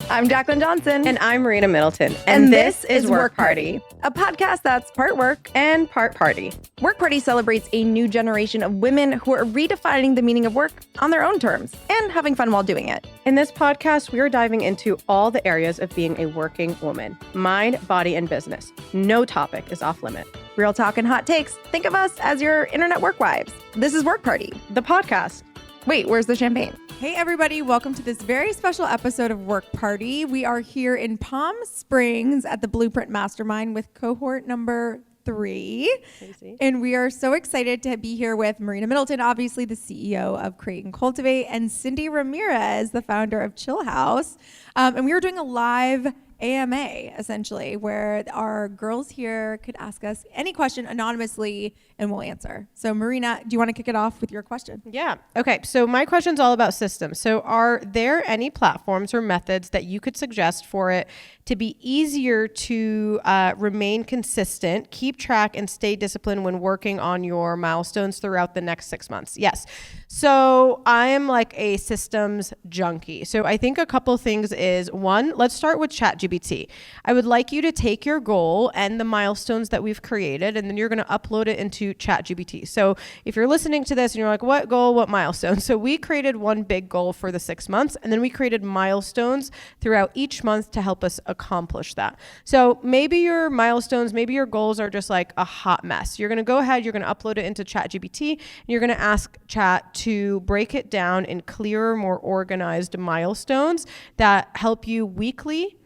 I'm Jaclyn Johnson. And I'm Marina Middleton. And this is WorkParty, a podcast that's part work and part party. WorkParty celebrates a new generation of women who are redefining the meaning of work on their own terms and having fun while doing it. In this podcast, we are diving into all the areas of being a working woman: mind, body, and business. No topic is off limit. Real talk and hot takes. Think of us as your internet work wives. This is WorkParty, the podcast. Wait, where's the champagne? Hey everybody, welcome to this very special episode of WorkParty. We are here in Palm Springs at the Blueprint Mastermind with cohort number 3. Crazy. And we are so excited to be here with Marina Middleton, obviously the CEO of Create Cultivate, and Cyndi Ramirez, the founder of Chillhouse. And we are doing a live AMA, essentially, where our girls here could ask us any question anonymously and we'll answer. So Marina, do you want to kick it off with your question? Yeah. Okay. So my question's all about systems. So are there any platforms or methods that you could suggest for it to be easier to remain consistent, keep track, and stay disciplined when working on your milestones throughout the next 6 months? Yes. So I am like a systems junkie. So I think a couple things is, one, let's start with ChatGPT. I would like you to take your goal and the milestones that we've created, and then you're going to upload it into ChatGPT. So if you're listening to this and you're like, what goal, what milestone? So we created one big goal for the 6 months, and then we created milestones throughout each month to help us accomplish that. So maybe your milestones, maybe your goals are just like a hot mess. You're going to go ahead, you're going to upload it into ChatGPT, and you're going to ask Chat to break it down in clearer, more organized milestones that help you weekly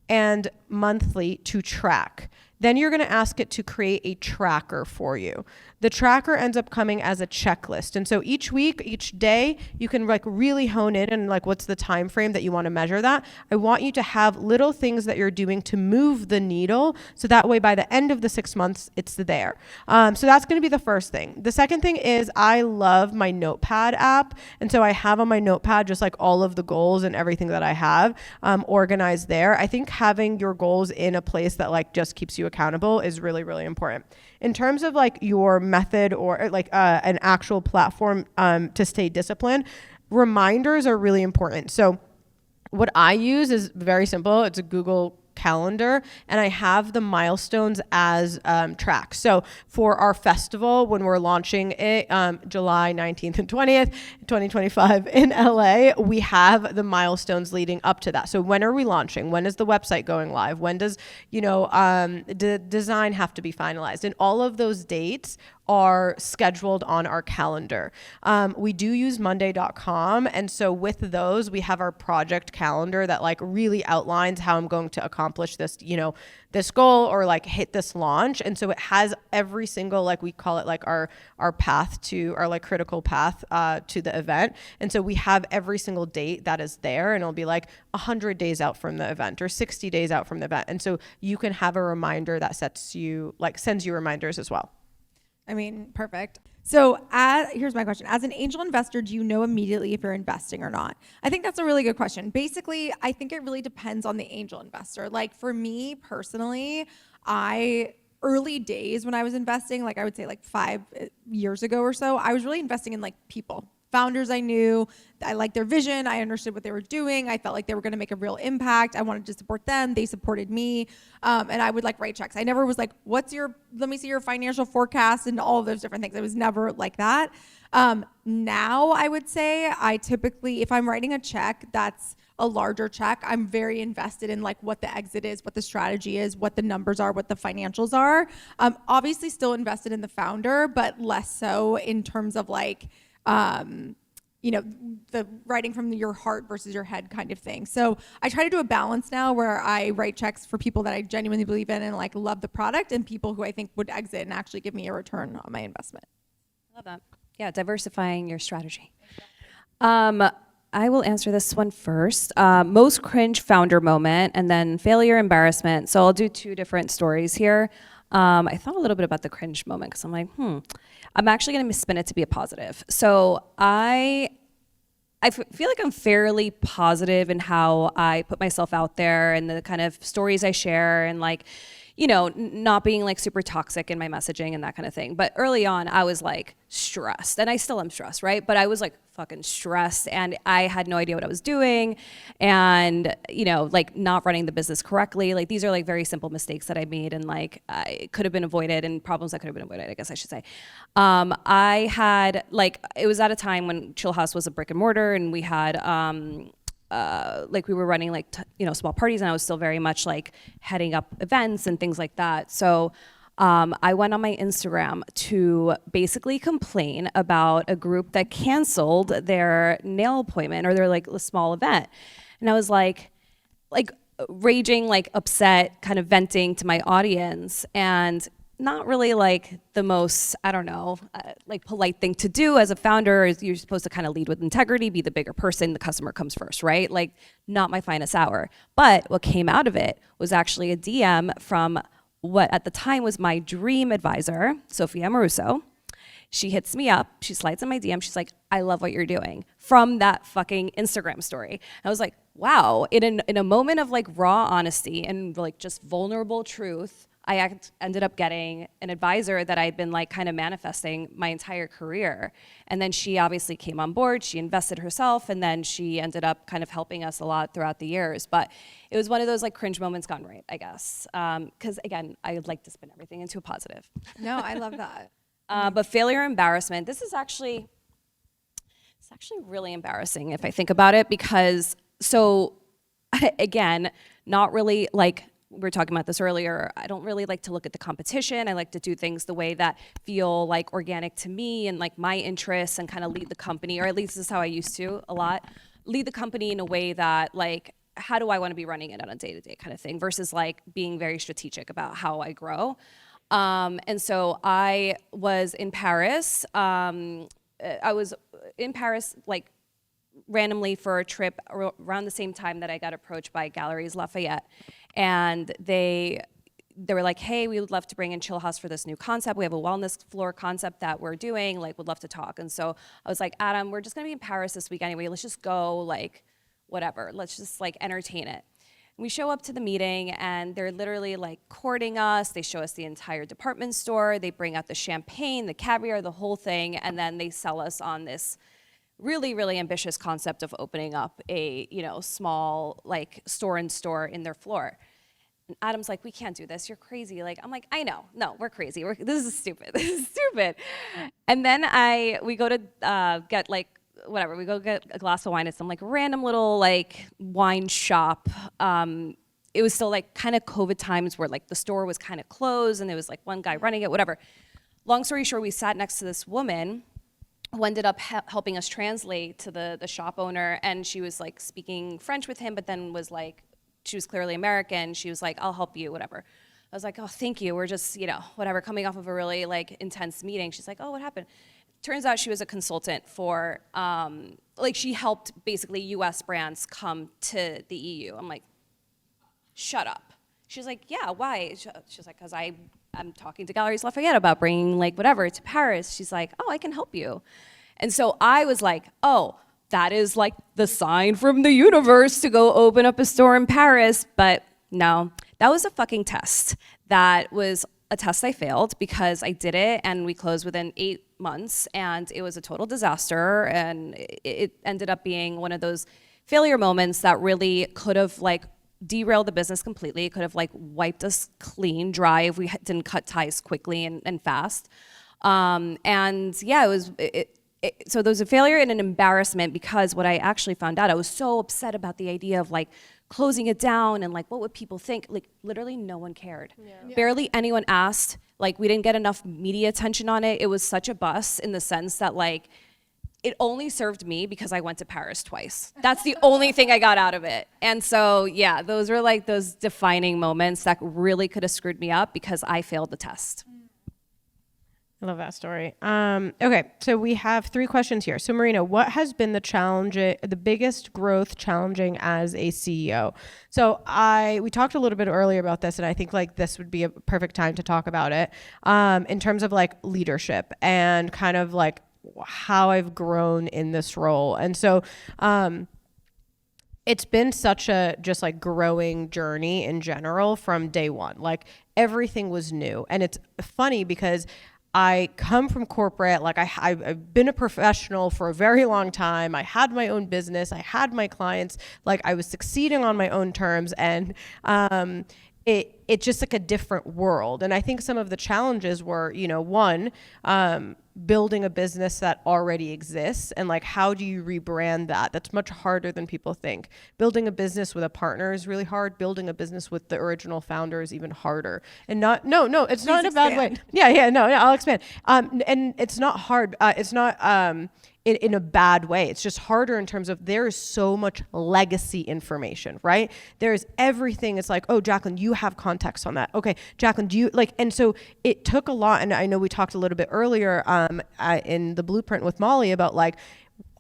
and monthly to track. Then you're going to ask it to create a tracker for you. The tracker ends up coming as a checklist. And so each week, each day, you can like really hone in and like, what's the time frame that you want to measure that? I want you to have little things that you're doing to move the needle. So that way, by the end of the 6 months, it's there. So that's going to be the first thing. The second thing is I love my Notepad app. And so I have on my Notepad just like all of the goals and everything that I have organized there. I think having your goals in a place that like just keeps you accountable is really, really important. In terms of like your method or like an actual platform to stay disciplined, reminders are really important. So what I use is very simple. It's a Google Calendar, and I have the milestones as tracks. So for our festival, when we're launching it July 19th and 20th, 2025 in LA, we have the milestones leading up to that. So when are we launching? When is the website going live? When does, the design have to be finalized? And all of those dates are scheduled on our calendar. We do use monday.com. And so with those, we have our project calendar that like really outlines how I'm going to accomplish this, this goal or like hit this launch. And so it has every single, like we call it like our path to our like critical path to the event. And so we have every single date that is there, and it'll be like 100 days out from the event or 60 days out from the event. And so you can have a reminder that sends you reminders as well. I mean, perfect. So here's my question. As an angel investor, do you know immediately if you're investing or not? I think that's a really good question. Basically, I think it really depends on the angel investor. Like for me personally, early days when I was investing, like I would say like 5 years ago or so, I was really investing in like people. Founders I knew, I liked their vision, I understood what they were doing, I felt like they were gonna make a real impact, I wanted to support them, they supported me, and I would like write checks. I never was like, let me see your financial forecast and all of those different things. It was never like that. Now I would say I typically, if I'm writing a check that's a larger check, I'm very invested in like what the exit is, what the strategy is, what the numbers are, what the financials are. Obviously still invested in the founder, but less so in terms of like, the writing from your heart versus your head kind of thing. So I try to do a balance now where I write checks for people that I genuinely believe in and like love the product, and people who I think would exit and actually give me a return on my investment. I love that. Yeah, diversifying your strategy. I will answer this one first. Most cringe founder moment, and then failure, embarrassment. So I'll do 2 different stories here. I thought a little bit about the cringe moment because I'm like, I'm actually going to spin it to be a positive. So I feel like I'm fairly positive in how I put myself out there and the kind of stories I share, and like, not being like super toxic in my messaging and that kind of thing. But early on, I was like stressed, and I still am stressed, right? But I was like fucking stressed, and I had no idea what I was doing, and like not running the business correctly. Like these are like very simple mistakes that I made, and like I could have been avoided, and problems that could have been avoided, I guess I should say. I had it was at a time when Chillhouse was a brick and mortar, and we had we were running small parties, and I was still very much like heading up events and things like that. So I went on my Instagram to basically complain about a group that canceled their nail appointment or their like a small event. And I was like raging, like upset, kind of venting to my audience, and not really like the most, I don't know, like polite thing to do as a founder. Is you're supposed to kind of lead with integrity, be the bigger person, the customer comes first, right? Like not my finest hour. But what came out of it was actually a DM from what at the time was my dream advisor, Sophia Amoruso. She hits me up, she slides in my DM, she's like, I love what you're doing, from that fucking Instagram story. And I was like, wow, in a moment of like raw honesty and like just vulnerable truth, I ended up getting an advisor that I'd been like kind of manifesting my entire career. And then she obviously came on board, she invested herself, and then she ended up kind of helping us a lot throughout the years. But it was one of those like cringe moments gone right, I guess. Because again, I like to spin everything into a positive. No, I love that. But failure, embarrassment, it's actually really embarrassing if I think about it, because so again, not really like, we were talking about this earlier, I don't really like to look at the competition. I like to do things the way that feel like organic to me and like my interests, and kind of lead the company, or at least this is how I used to a lot, lead the company in a way that like, how do I want to be running it on a day-to-day kind of thing, versus like being very strategic about how I grow. And so I was in Paris. I was in Paris like randomly for a trip around the same time that I got approached by Galeries Lafayette. And they were like, hey, we would love to bring in Chillhouse for this new concept. We have a wellness floor concept that we're doing, like would love to talk. And so I was like, Adam, we're just gonna be in Paris this week anyway. Let's just go, like whatever. Let's just like entertain it. We show up to the meeting, and they're literally like courting us. They show us the entire department store. They bring out the champagne, the caviar, the whole thing. And then they sell us on this really, really ambitious concept of opening up a, small like store in their floor. And Adam's like, we can't do this. You're crazy. Like, I'm like, I know. No, we're crazy. This is stupid. This is stupid. And then we go to get like, whatever, we go get a glass of wine at some like random little like wine shop. It was still like kind of COVID times where like the store was kind of closed, and there was like one guy running it, whatever. Long story short, we sat next to this woman who ended up helping us translate to the shop owner, and she was like speaking French with him, but then was like, she was clearly American. She was like, I'll help you, whatever. I was like, oh, thank you. We're just, whatever, coming off of a really like intense meeting. She's like, oh, what happened? Turns out she was a consultant for, she helped basically US brands come to the EU. I'm like, shut up. She's like, yeah, why? She's like, because I'm talking to Galeries Lafayette about bringing like whatever to Paris. She's like, oh, I can help you. And so I was like, oh, that is like the sign from the universe to go open up a store in Paris. But no, that was a fucking test. That was a test I failed, because I did it and we closed within 8 months, and it was a total disaster. And it ended up being one of those failure moments that really could have like derailed the business completely. It could have like wiped us clean, dry, if we didn't cut ties quickly and fast. And yeah, so there was a failure and an embarrassment, because what I actually found out, I was so upset about the idea of like closing it down and like what would people think. Like literally no one cared. Yeah. Barely anyone asked. Like we didn't get enough media attention on it. It was such a bust in the sense that like it only served me because I went to Paris twice. That's the only thing I got out of it. And so yeah, those were like those defining moments that really could have screwed me up, because I failed the test. I love that story. Okay, so we have 3 questions here. So Marina, what has been the biggest growth challenging as a CEO? So we talked a little bit earlier about this, and I think like this would be a perfect time to talk about it in terms of like leadership and kind of like how I've grown in this role. And so it's been such a just like growing journey in general from day one. Like everything was new. And it's funny because I come from corporate, like I've been a professional for a very long time. I had my own business. I had my clients, like I was succeeding on my own terms, and it's just like a different world. And I think some of the challenges were, one, building a business that already exists, and like how do you rebrand that? That's much harder than people think. Building a business with a partner is really hard. Building a business with the original founder is even harder. And it's not in a bad way. No, I'll expand. And it's not hard. It's not in a bad way. It's just harder in terms of there is so much legacy information, right? There's everything. It's like, oh, Jaclyn, you have context on that. Okay, Jaclyn, do you like? And so it took a lot. And I know we talked a little bit earlier in the Blueprint with Molly about like,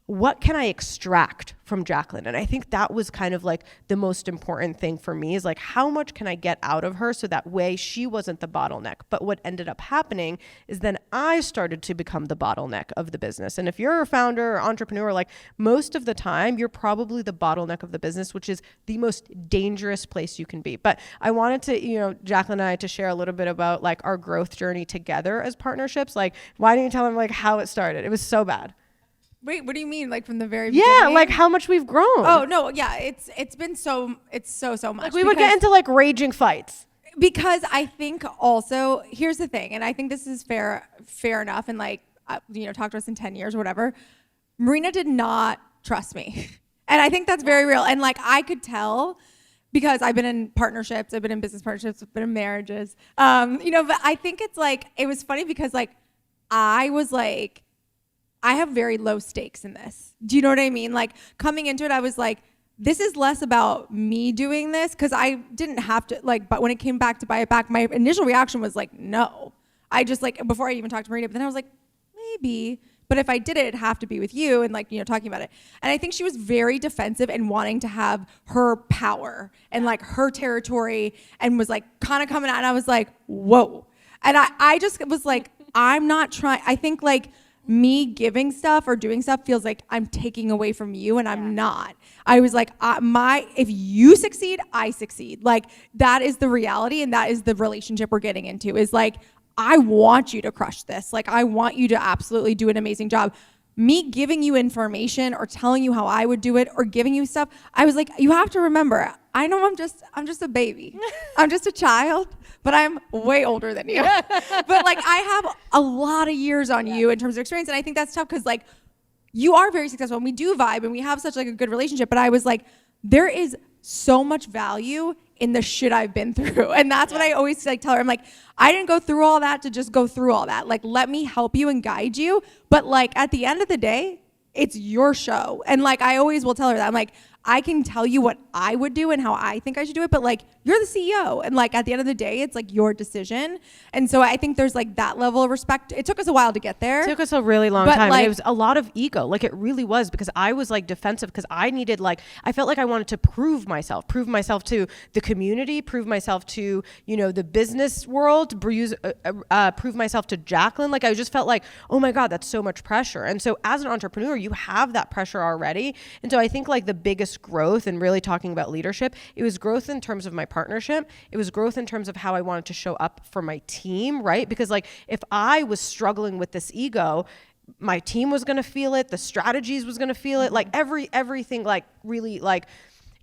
what can I extract from Jaclyn? And I think that was kind of like the most important thing for me, is like, how much can I get out of her so that way she wasn't the bottleneck? But what ended up happening is then I started to become the bottleneck of the business. And if you're a founder or entrepreneur, like most of the time, you're probably the bottleneck of the business, which is the most dangerous place you can be. But I wanted to, Jaclyn and I to share a little bit about like our growth journey together as partnerships. Like, why don't you tell them like how it started? It was so bad. Wait, what do you mean? Like from the very beginning? Yeah, like how much we've grown. Oh no, yeah, it's been so much. Like we would get into like raging fights. Because I think also, here's the thing, and I think this is fair enough, and like talk to us in 10 years or whatever. Marina did not trust me, and I think that's very real. And like I could tell, because I've been in partnerships, I've been in business partnerships, I've been in marriages, but I think it's like, it was funny because like I was like, I have very low stakes in this. Do you know what I mean? Like coming into it, I was like, this is less about me doing this, because I didn't have to, like, but when it came back to buy it back, my initial reaction was like, no. I just like, before I even talked to Marina, but then I was like, maybe, but if I did it, it'd have to be with you, and like, talking about it. And I think she was very defensive and wanting to have her power and like her territory, and was like kind of coming out, and I was like, whoa. And I just was like, I'm not trying. I think like, me giving stuff or doing stuff feels like I'm taking away from you, and I'm not. I was like, if you succeed, I succeed. Like that is the reality, and that is the relationship we're getting into, is like, I want you to crush this. Like I want you to absolutely do an amazing job. Me giving you information or telling you how I would do it or giving you stuff, I was like, you have to remember, I know I'm just a baby. I'm just a child, but I'm way older than you. But like I have a lot of years on you in terms of experience, and I think that's tough because like you are very successful and we do vibe and we have such like a good relationship, but I was like, there is so much value in the shit I've been through. And that's what I always like tell her. I'm like, I didn't go through all that to just go through all that. Like, let me help you and guide you. But like at the end of the day, it's your show. And like, I always will tell her that. I'm like, I can tell you what I would do and how I think I should do it, but like, you're the CEO. And like, at the end of the day, it's like your decision. And so I think there's like that level of respect. It took us a while to get there. It took us a really long time. Like, and it was a lot of ego. Like it really was, because I was like defensive, because I needed I felt like I wanted to prove myself to the community, prove myself to, the business world, prove myself to Jaclyn. Like I just felt like, oh my God, that's so much pressure. And so as an entrepreneur, you have that pressure already. And so I think like the biggest growth, and really talking about leadership, it was growth in terms of my partnership. It was growth in terms of how I wanted to show up for my team, right? Because like if I was struggling with this ego, my team was going to feel it, the strategies was going to feel it, like everything like really like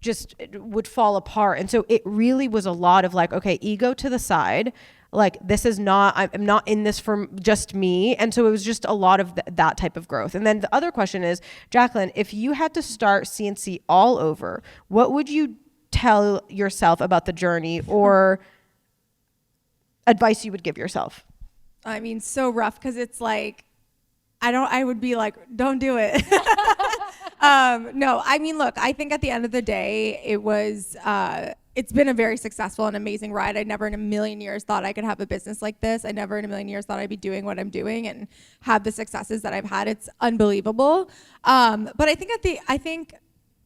just would fall apart. And so it really was a lot of like, okay, ego to the side. Like this is not, I'm not in this for just me. And so it was just a lot of that type of growth. And then the other question is, Jaclyn, if you had to start CNC all over, what would you tell yourself about the journey, or advice you would give yourself? I mean, so rough, because it's like, I would be like, don't do it. No, I mean, look, I think at the end of the day, it's been a very successful and amazing ride. I never in a million years thought I could have a business like this. I never in a million years thought I'd be doing what I'm doing and have the successes that I've had. It's unbelievable. But I think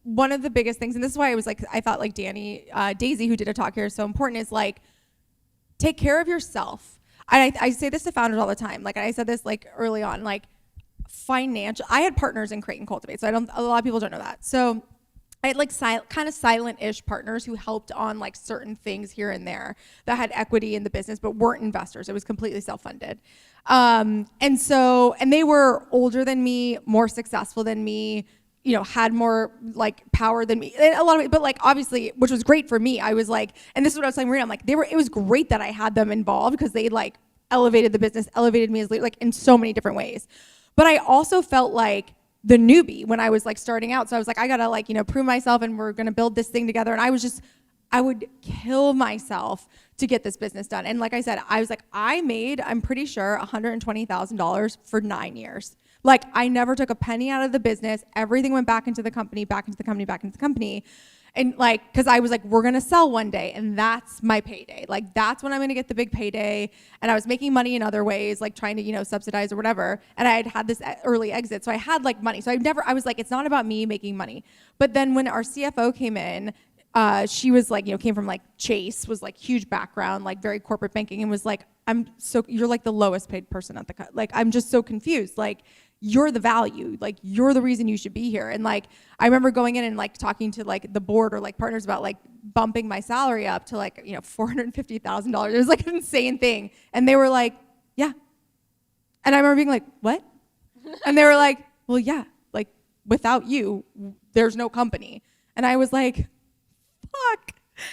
one of the biggest things, and this is why I thought like Daisy, who did a talk here, is so important, is like, take care of yourself. I say this to founders all the time. Like I said this like early on, like I had partners in Create and Cultivate. So a lot of people don't know that. So I had like kind of silent-ish partners who helped on like certain things here and there that had equity in the business but weren't investors. It was completely self-funded. And they were older than me, more successful than me, you know, had more like power than me. And a lot of it, but like obviously, which was great for me. I was like, and this is what I was telling Marina, I'm like, it was great that I had them involved because they like elevated the business, elevated me as leader, like in so many different ways. But I also felt like the newbie when I was like starting out. So I was like, I gotta like, you know, prove myself and we're gonna build this thing together. And I would kill myself to get this business done. And like I said, I was like, I'm pretty sure $120,000 for 9 years. Like I never took a penny out of the business. Everything went back into the company, back into the company, back into the company. And like, cause I was like, we're gonna sell one day and that's my payday. Like that's when I'm gonna get the big payday. And I was making money in other ways, like trying to, you know, subsidize or whatever. And I had this early exit. So I had like money. So I was like, it's not about me making money. But then when our CFO came in, she was like, you know, came from like Chase, was like huge background, like very corporate banking, and was like, you're like the lowest paid person at the like, I'm just so confused. Like, you're the value, like you're the reason you should be here. And like, I remember going in and like talking to like the board or like partners about like bumping my salary up to like, you know, $450,000. It was like an insane thing. And they were like, yeah. And I remember being like, what? And they were like, well, yeah, like without you, there's no company. And I was like, fuck.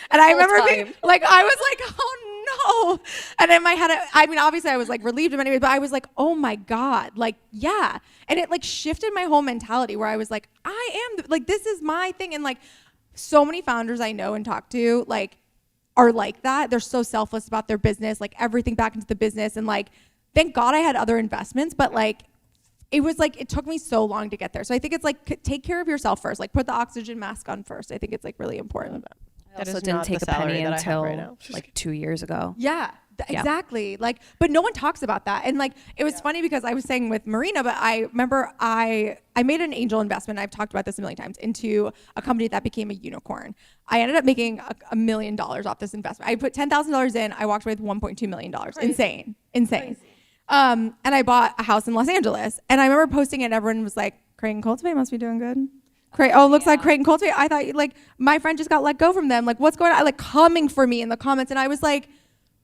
And I remember being like, I was like, oh no. And in my head, I mean, obviously I was like relieved in many ways, but I was like, oh my God, like, yeah. And it like shifted my whole mentality where I was like, like, this is my thing. And like so many founders I know and talk to like are like that. They're so selfless about their business, like everything back into the business. And like, thank God I had other investments, but like, it was like, it took me so long to get there. So I think it's like, take care of yourself first, like put the oxygen mask on first. I think it's like really important. I also didn't take a penny until like 2 years ago. Yeah, exactly. Like, but no one talks about that. And like, it was funny because I was saying with Marina, but I remember I made an angel investment. I've talked about this a million times into a company that became a unicorn. I ended up making $1 million off this investment. I put $10,000 in. I walked away with $1.2 million. Insane. Crazy. And I bought a house in Los Angeles. And I remember posting it and everyone was like, Create Cultivate must be doing good. Looks like Create Cultivate. I thought like my friend just got let go from them. Like what's going on? Like coming for me in the comments. And I was like,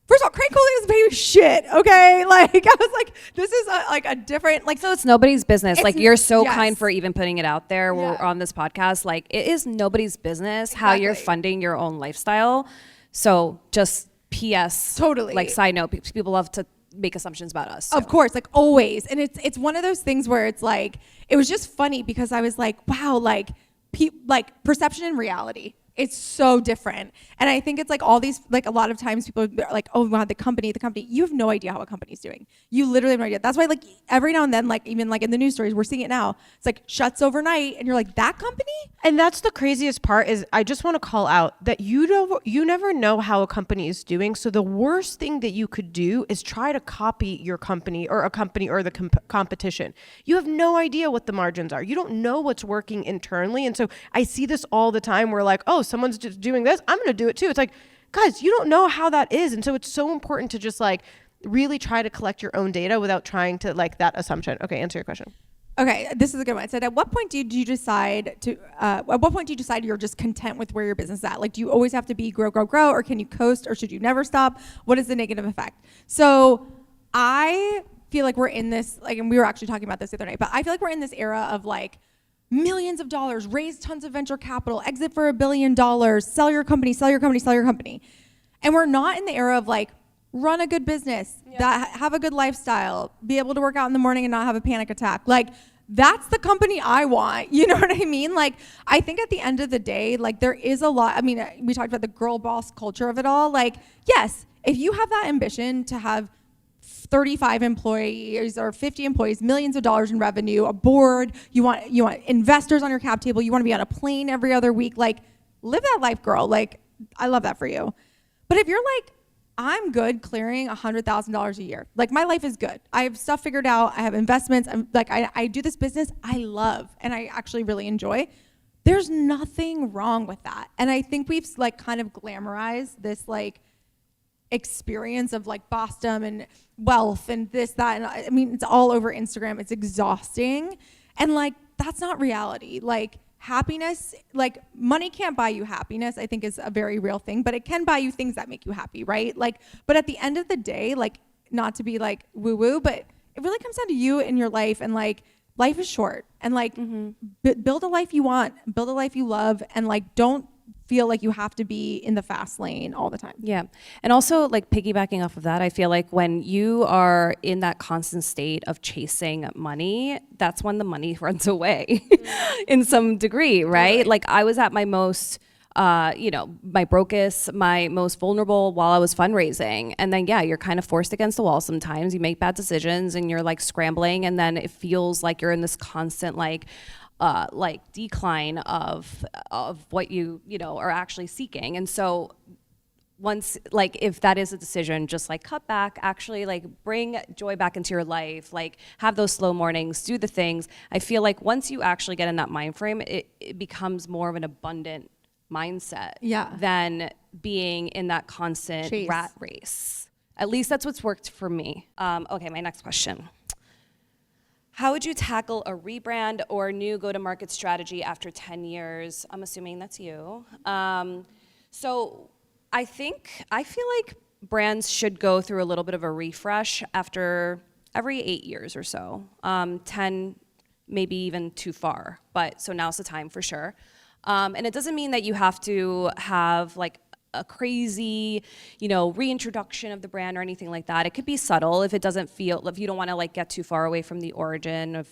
first of all, Create Cultivate doesn't pay you shit. Okay. Like I was like, this is a different, like, so it's nobody's business. Like you're so kind for even putting it out there. We're on this podcast. Like it is nobody's business how you're funding your own lifestyle. So just PS, totally. Like side note, people love to make assumptions about us. Of course, like always. And it's one of those things where it's like, it was just funny because I was like, wow, like perception and reality. It's so different. And I think it's like all these, like a lot of times people are like, oh wow, the company, you have no idea how a company's doing. You literally have no idea. That's why like every now and then, like even like in the news stories, we're seeing it now. It's like shuts overnight and you're like, that company? And that's the craziest part is I just want to call out that you never know how a company is doing. So the worst thing that you could do is try to copy your company or a company or the competition. You have no idea what the margins are. You don't know what's working internally. And so I see this all the time where like, oh, someone's just doing this, I'm going to do it too. It's like, guys, you don't know how that is. And so it's so important to just like really try to collect your own data without trying to like that assumption. Okay, answer your question. Okay, this is a good one. It said, at what point do you decide you're just content with where your business is at? Like, do you always have to be grow, or can you coast, or should you never stop? What is the negative effect? So I feel like we're in this, like, and we were actually talking about this the other night, but I feel like we're in this era of like, millions of dollars, raise tons of venture capital, exit for $1 billion, sell your company. And we're not in the era of like, run a good business, that have a good lifestyle, be able to work out in the morning and not have a panic attack. Like that's the company I want. You know what I mean? Like, I think at the end of the day, like there is a lot, I mean, we talked about the girl boss culture of it all. Like, yes, if you have that ambition to have 35 employees or 50 employees, millions of dollars in revenue, a board, you want investors on your cap table, you want to be on a plane every other week, like live that life, girl. Like, I love that for you. But if you're like, I'm good clearing $100,000 a year. Like my life is good. I have stuff figured out. I have investments. I'm like, I do this business I love and I actually really enjoy. There's nothing wrong with that. And I think we've like kind of glamorized this like experience of like bossdom and wealth and this, that. And I mean, it's all over Instagram. It's exhausting. And like, that's not reality. Like happiness, like money can't buy you happiness, I think is a very real thing, but it can buy you things that make you happy, right? Like, but at the end of the day, like, not to be like woo woo, but it really comes down to you and your life, and like life is short, and like build a life you want, build a life you love, and like don't feel like you have to be in the fast lane all the time. Yeah. And also, like, piggybacking off of that, I feel like when you are in that constant state of chasing money, that's when the money runs away in some degree, right? Totally. Like, I was at my most, my brokest, my most vulnerable while I was fundraising. And then, yeah, you're kind of forced against the wall sometimes. You make bad decisions and you're like scrambling. And then it feels like you're in this constant, like decline of what you are actually seeking. And so once, like, if that is a decision, just like cut back, actually like bring joy back into your life, like have those slow mornings, do the things. I feel like once you actually get in that mind frame, it becomes more of an abundant mindset than being in that constant Chase. rat race. At least that's what's worked for me. Okay, my next question. How would you tackle a rebrand or new go-to-market strategy after 10 years? I'm assuming that's you. So I feel like brands should go through a little bit of a refresh after every 8 years or so. 10, maybe even too far, but so now's the time for sure. And it doesn't mean that you have to have like a crazy, reintroduction of the brand or anything like that. It could be subtle if it doesn't feel, if you don't want to like get too far away from the origin of,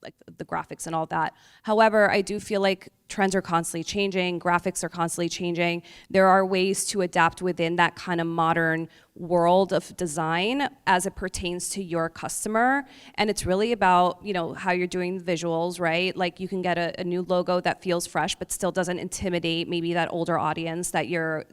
like the graphics and all that. However, I do feel like trends are constantly changing, graphics are constantly changing. There are ways to adapt within that kind of modern world of design as it pertains to your customer. And it's really about, how you're doing the visuals, right? Like you can get a new logo that feels fresh, but still doesn't intimidate maybe that older audience that you're,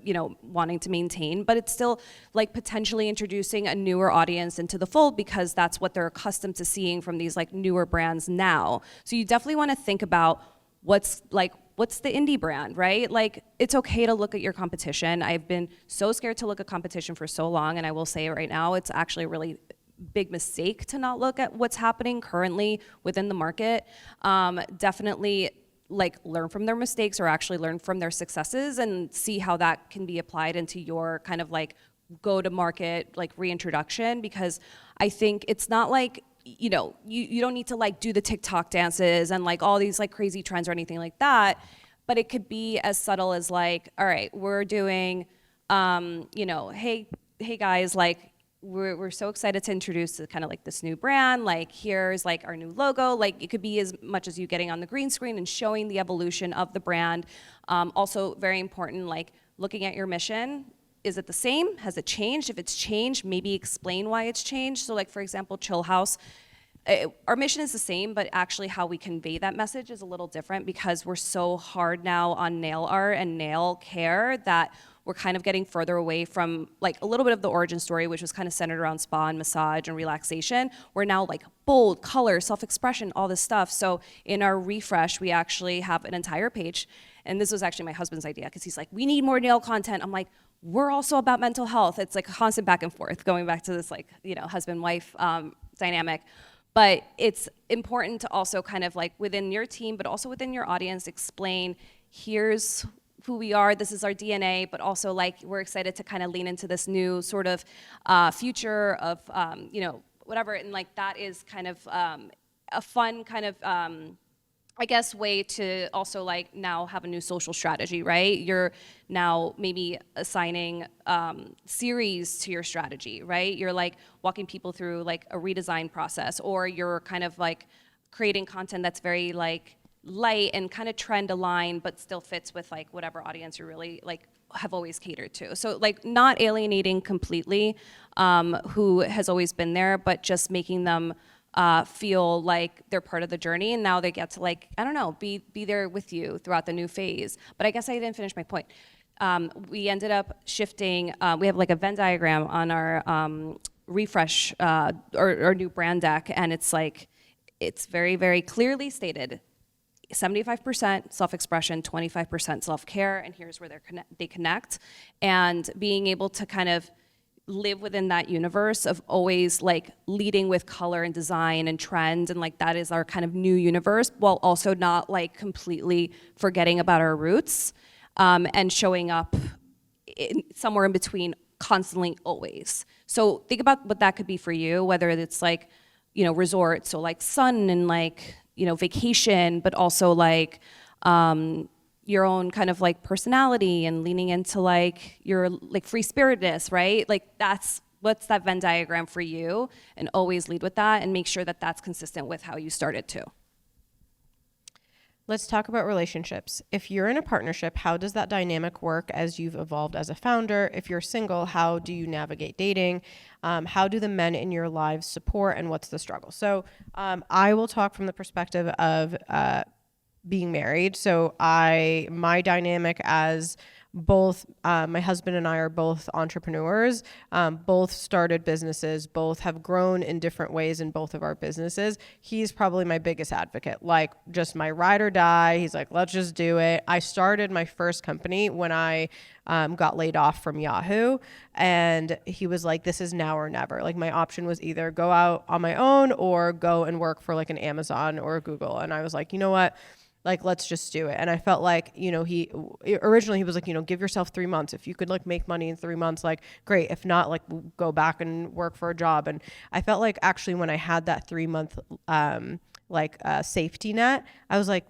wanting to maintain, but it's still like potentially introducing a newer audience into the fold because that's what they're accustomed to seeing from these like newer brands now. So you definitely want to think about what's the indie brand, right? Like, it's okay to look at your competition. I've been so scared to look at competition for so long, and I will say it right now, it's actually a really big mistake to not look at what's happening currently within the market. Definitely like learn from their mistakes or actually learn from their successes and see how that can be applied into your kind of like go-to-market like reintroduction, because I think it's not like, you don't need to like do the TikTok dances and like all these like crazy trends or anything like that, but it could be as subtle as like, all right, we're doing, hey guys, like we're so excited to introduce kind of like this new brand, like here's like our new logo. Like it could be as much as you getting on the green screen and showing the evolution of the brand. Also very important, like looking at your mission. Is it the same? Has it changed? If it's changed, maybe explain why it's changed. So like, for example, Chillhouse, our mission is the same, but actually how we convey that message is a little different because we're so hard now on nail art and nail care that we're kind of getting further away from like a little bit of the origin story, which was kind of centered around spa and massage and relaxation. We're now like bold, color, self-expression, all this stuff. So in our refresh, we actually have an entire page. And this was actually my husband's idea because he's like, we need more nail content. I'm like, we're also about mental health. It's like a constant back and forth, going back to this like, husband-wife dynamic. But it's important to also kind of like within your team, but also within your audience, explain, here's who we are, this is our DNA, but also like we're excited to kind of lean into this new sort of future of, whatever. And like that is kind of a fun kind of, I guess, way to also like now have a new social strategy, right? You're now maybe assigning series to your strategy, right? You're like walking people through like a redesign process, or you're kind of like creating content that's very like light and kind of trend aligned, but still fits with like whatever audience you really like have always catered to. So like not alienating completely who has always been there, but just making them feel like they're part of the journey, and now they get to like, I don't know, be there with you throughout the new phase. But I guess I didn't finish my point. We ended up shifting, we have like a Venn diagram on our refresh or new brand deck, and it's like, it's very, very clearly stated, 75% self-expression, 25% self-care, and here's where they connect. And being able to kind of live within that universe of always like leading with color and design and trend, and like that is our kind of new universe, while also not like completely forgetting about our roots, and showing up somewhere in between constantly, always. So think about what that could be for you, whether it's like, you know, resort, so like sun and like, you know, vacation, but also like your own kind of like personality and leaning into like your like free spiritedness, right? Like what's that Venn diagram for you, and always lead with that and make sure that that's consistent with how you started too. Let's talk about relationships. If you're in a partnership, how does that dynamic work as you've evolved as a founder? If you're single, how do you navigate dating? How do the men in your lives support, and what's the struggle? So I will talk from the perspective of being married. So my dynamic as both my husband and I are both entrepreneurs, both started businesses, both have grown in different ways in both of our businesses. He's probably my biggest advocate, like just my ride or die. He's like, let's just do it. I started my first company when I got laid off from Yahoo, and he was like, this is now or never. Like my option was either go out on my own or go and work for like an Amazon or a Google. And I was like, you know what? Like, let's just do it. And I felt like, you know, originally he was like, you know, give yourself 3 months. If you could like make money in 3 months, like great. If not, like go back and work for a job. And I felt like actually when I had that 3 month, safety net, I was like,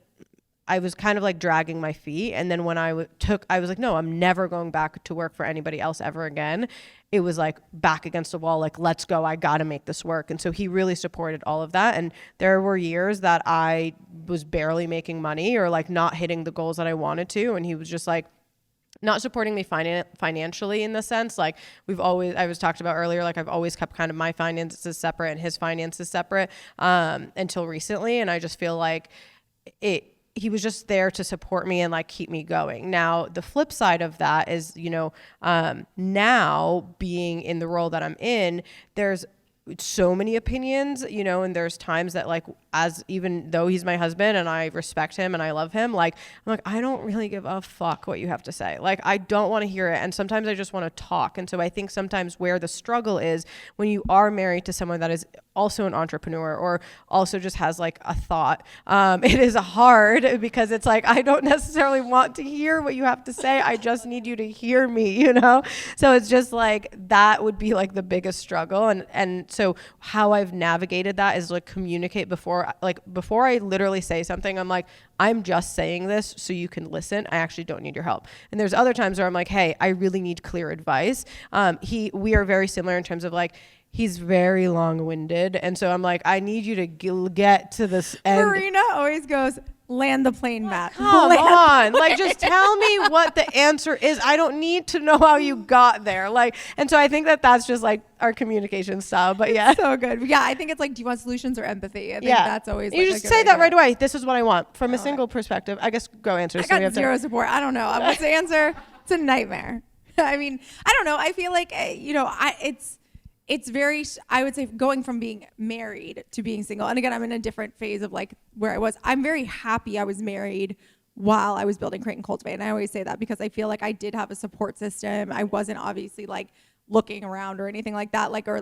I was kind of like dragging my feet. And then when I was like, no, I'm never going back to work for anybody else ever again. It was like back against the wall, like, let's go, I got to make this work. And so he really supported all of that. And there were years that I was barely making money or like not hitting the goals that I wanted to. And he was just like, not supporting me financially in the sense, like I was talked about earlier, like I've always kept kind of my finances separate and his finances separate until recently. And I just feel like he was just there to support me and like keep me going. Now, the flip side of that is, you know, now being in the role that I'm in, there's so many opinions, you know, and there's times that like, even though he's my husband and I respect him and I love him, like, I'm like, I don't really give a fuck what you have to say. Like, I don't want to hear it. And sometimes I just want to talk. And so I think sometimes where the struggle is when you are married to someone that is also an entrepreneur or also just has like a thought, it is hard because it's like, I don't necessarily want to hear what you have to say. I just need you to hear me, you know? So it's just like, that would be like the biggest struggle. And so how I've navigated that is like communicate before I literally say something, I'm like, I'm just saying this so you can listen. I actually don't need your help. And there's other times where I'm like, hey, I really need clear advice. We are very similar in terms of like, he's very long-winded. And so I'm like, I need you to get to this end. Marina always goes, land the plane, Matt. Come on. Like, just tell me what the answer is. I don't need to know how you got there. Like, and so I think that that's just like our communication style. But yeah. So good. Yeah, I think it's like, do you want solutions or empathy? I think that's always you like just say that right away. This is what I want from a single perspective. I guess go answer. I got zero support. I don't know. What's the answer? It's a nightmare. I mean, I don't know. I feel like, you know, it's very, I would say, going from being married to being single. And again, I'm in a different phase of like where I was. I'm very happy I was married while I was building Create and Cultivate. And I always say that because I feel like I did have a support system. I wasn't obviously like looking around or anything like that, or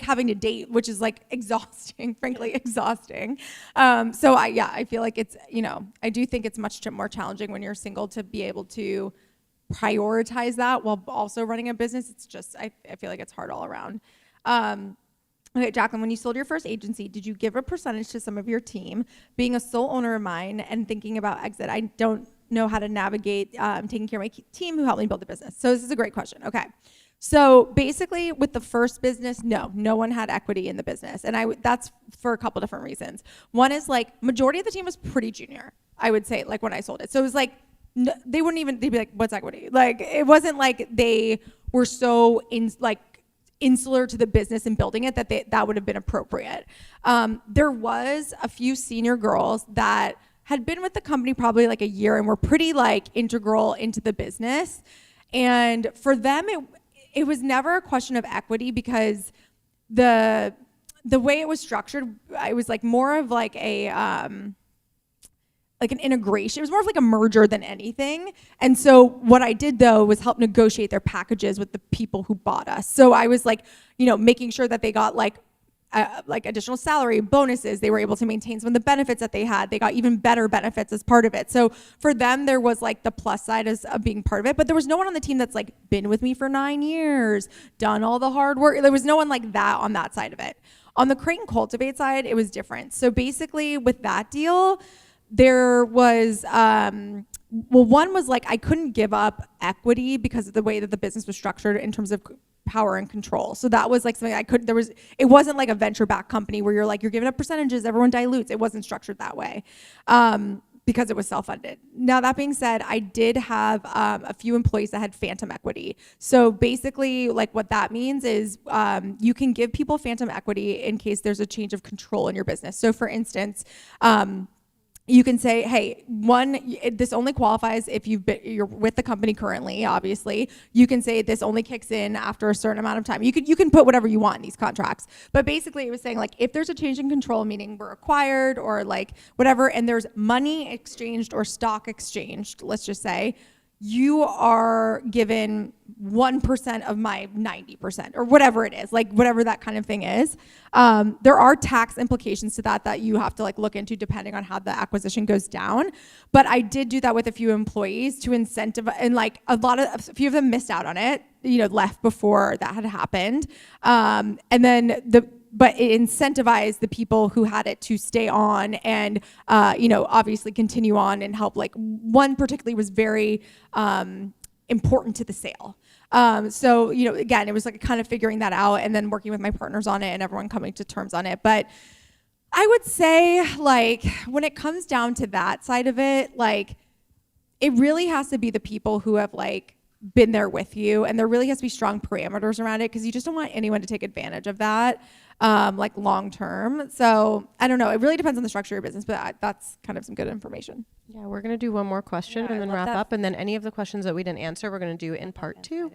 having to date, which is like exhausting, frankly exhausting. So I feel like it's, you know, I do think it's much more challenging when you're single to be able to prioritize that while also running a business. It's just, I feel like it's hard all around. Okay, Jaclyn, when you sold your first agency, did you give a percentage to some of your team? Being a sole owner of mine and thinking about exit, I don't know how to navigate taking care of my team who helped me build the business. So this is a great question. Okay. So basically with the first business, no one had equity in the business. And that's for a couple different reasons. One is like majority of the team was pretty junior, I would say, like when I sold it. So it was like, no, they'd be like, what's equity? Like, it wasn't like they were so insular to the business and building it that would have been appropriate. There was a few senior girls that had been with the company probably like a year and were pretty like integral into the business. And for them, it was never a question of equity because the way it was structured, it was like more of like a, like an integration. It was more of like a merger than anything. And so what I did though was help negotiate their packages with the people who bought us. So I was like, you know, making sure that they got like additional salary, bonuses. They were able to maintain some of the benefits that they had. They got even better benefits as part of it. So for them, there was like the plus side of being part of it, but there was no one on the team that's like been with me for 9 years, done all the hard work. There was no one like that on that side of it. On the Create and Cultivate side, it was different. So basically with that deal, there was, one was like I couldn't give up equity because of the way that the business was structured in terms of power and control. So that was like something it wasn't like a venture-backed company where you're giving up percentages, everyone dilutes. It wasn't structured that way because it was self-funded. Now, that being said, I did have a few employees that had phantom equity. So basically, like what that means is you can give people phantom equity in case there's a change of control in your business. So for instance, you can say, hey, this only qualifies if you're with the company currently, obviously. You can say this only kicks in after a certain amount of time. You can put whatever you want in these contracts. But basically it was saying like, if there's a change in control, meaning we're acquired or like whatever, and there's money exchanged or stock exchanged, let's just say, you are given 1% of my 90% or whatever it is, like whatever that kind of thing is. There are tax implications to that you have to like look into depending on how the acquisition goes down. But I did do that with a few employees to incentivize, and like a few of them missed out on it, you know, left before that had happened. And then but it incentivized the people who had it to stay on and, you know, obviously continue on and help. Like one particularly was very important to the sale. So, you know, again, it was like kind of figuring that out and then working with my partners on it and everyone coming to terms on it. But I would say like when it comes down to that side of it, like it really has to be the people who have like been there with you, and there really has to be strong parameters around it because you just don't want anyone to take advantage of that. Like long term. So I don't know. It really depends on the structure of your business, but that's kind of some good information. Yeah, we're going to do one more question and then wrap up. And then any of the questions that we didn't answer, we're going to do in part 2.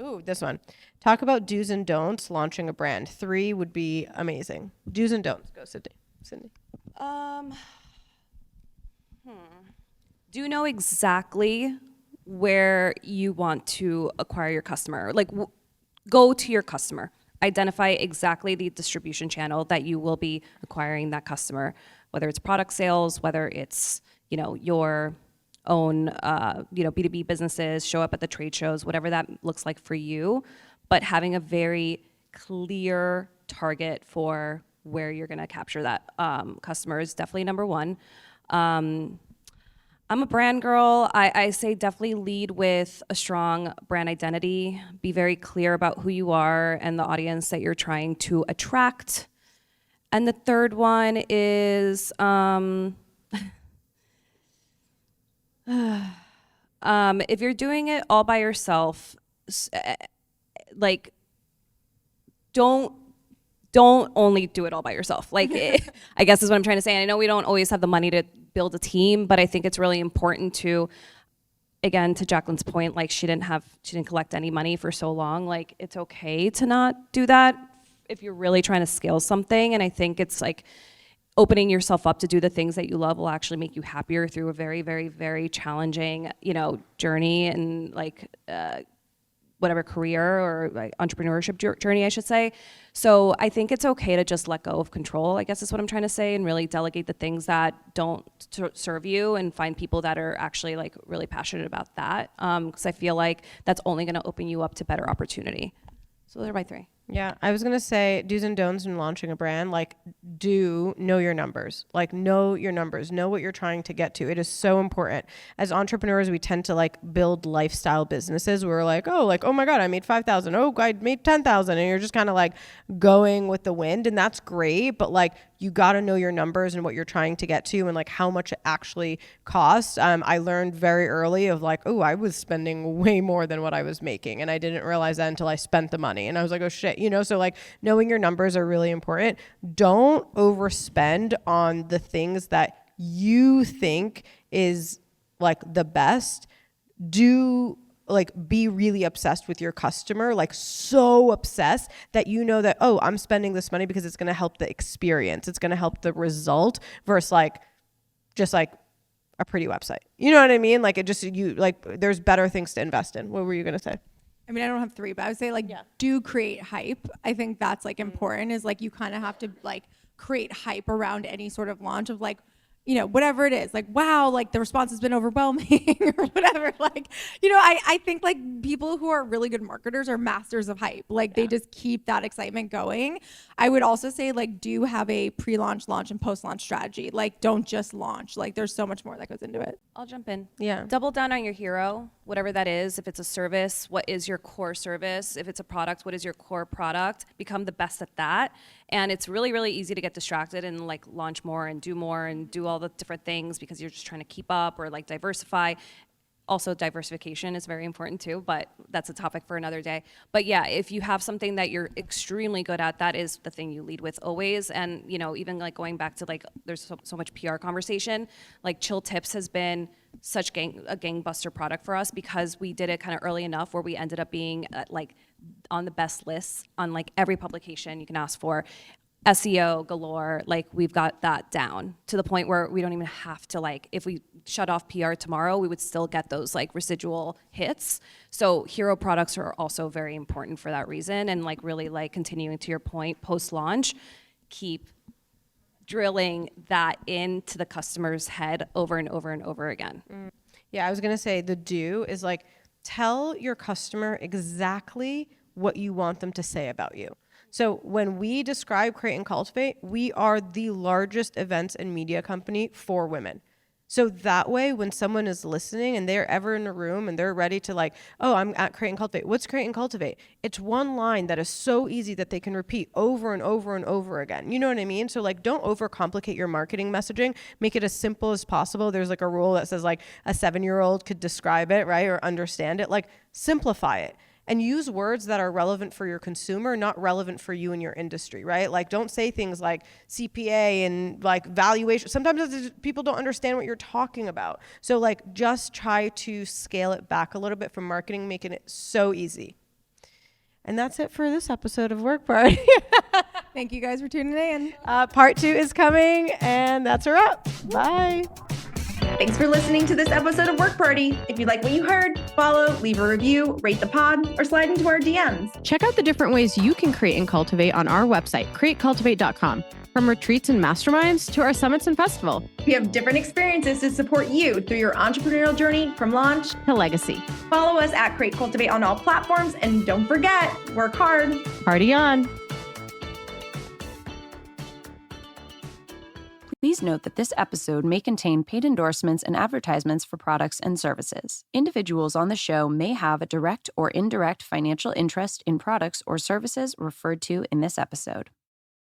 Ooh, this one. Talk about do's and don'ts launching a brand. 3 would be amazing. Do's and don'ts. Go, Cyndi. Do know exactly where you want to acquire your customer. Like go to your customer. Identify exactly the distribution channel that you will be acquiring that customer, whether it's product sales, whether it's, you know, your own, you know, B2B businesses, show up at the trade shows, whatever that looks like for you, but having a very clear target for where you're going to capture that customer is definitely number one. I'm a brand girl. I say definitely lead with a strong brand identity. Be very clear about who you are and the audience that you're trying to attract. And the third one is if you're doing it all by yourself, like don't only do it all by yourself. Like I guess is what I'm trying to say. And I know we don't always have the money to build a team, but I think it's really important to, again, to Jaclyn's point, like she didn't collect any money for so long. Like it's okay to not do that if you're really trying to scale something. And I think it's like opening yourself up to do the things that you love will actually make you happier through a very, very, very challenging, you know, journey and like whatever career or like entrepreneurship journey, I should say. So I think it's okay to just let go of control, I guess is what I'm trying to say, and really delegate the things that don't serve you and find people that are actually like really passionate about that. Because I feel like that's only going to open you up to better opportunity. So those are my 3. Yeah, I was going to say do's and don'ts in launching a brand, like know your numbers, like know your numbers, know what you're trying to get to. It is so important. As entrepreneurs, we tend to like build lifestyle businesses. We're like, oh my God, I made 5,000. Oh, I made 10,000. And you're just kind of like going with the wind, and that's great. But like, you got to know your numbers and what you're trying to get to and like how much it actually costs. I learned very early of like, I was spending way more than what I was making. And I didn't realize that until I spent the money. And I was like, oh shit, you know, so like knowing your numbers are really important. Don't overspend on the things that you think is like the best. Be really obsessed with your customer, like so obsessed that you know that, I'm spending this money because it's going to help the experience. It's going to help the result versus like, just like a pretty website. You know what I mean? Like it just, there's better things to invest in. What were you going to say? I mean, I don't have 3, but I would say do create hype. I think that's like important, is like you kind of have to like create hype around any sort of launch of like, you know, whatever it is, like, wow, like the response has been overwhelming or whatever. Like, you know, I think like people who are really good marketers are masters of hype. Like they just keep that excitement going. I would also say like do have a pre-launch, launch, and post-launch strategy. Like don't just launch. Like there's so much more that goes into it. I'll jump in. Yeah. Double down on your hero, whatever that is. If it's a service, what is your core service? If it's a product, what is your core product? Become the best at that. And it's really, really easy to get distracted and like launch more and do all the different things because you're just trying to keep up or like diversify. Also, diversification is very important too, but that's a topic for another day. But yeah, if you have something that you're extremely good at, that is the thing you lead with always. And, you know, even like going back to like, there's so much PR conversation, like Chill Tips has been such a gangbuster product for us because we did it kind of early enough where we ended up being like on the best lists on like every publication you can ask for. SEO galore, like we've got that down to the point where we don't even have to like, if we shut off PR tomorrow, we would still get those like residual hits. So hero products are also very important for that reason. And like really like continuing to your point, post-launch, keep drilling that into the customer's head over and over and over again. Yeah, I was going to say the do is like tell your customer exactly what you want them to say about you. So when we describe Create and Cultivate, we are the largest events and media company for women. So that way, when someone is listening and they're ever in a room and they're ready to like, oh, I'm at Create and Cultivate. What's Create and Cultivate? It's one line that is so easy that they can repeat over and over and over again. You know what I mean? So like, don't overcomplicate your marketing messaging. Make it as simple as possible. There's like a rule that says like a 7-year-old could describe it, right? Or understand it. Like simplify it. And use words that are relevant for your consumer, not relevant for you and your industry, right? Like don't say things like CPA and like valuation. Sometimes people don't understand what you're talking about. So like just try to scale it back a little bit from marketing, making it so easy. And that's it for this episode of WorkParty. Thank you guys for tuning in. Part 2 is coming, and that's a wrap. Bye. Thanks for listening to this episode of WorkParty. If you like what you heard, follow, leave a review, rate the pod, or slide into our DMs. Check out the different ways you can create and cultivate on our website, createcultivate.com. From retreats and masterminds to our summits and festival. We have different experiences to support you through your entrepreneurial journey from launch to legacy. Follow us at Create Cultivate on all platforms, and don't forget, work hard. Party on. Please note that this episode may contain paid endorsements and advertisements for products and services. Individuals on the show may have a direct or indirect financial interest in products or services referred to in this episode.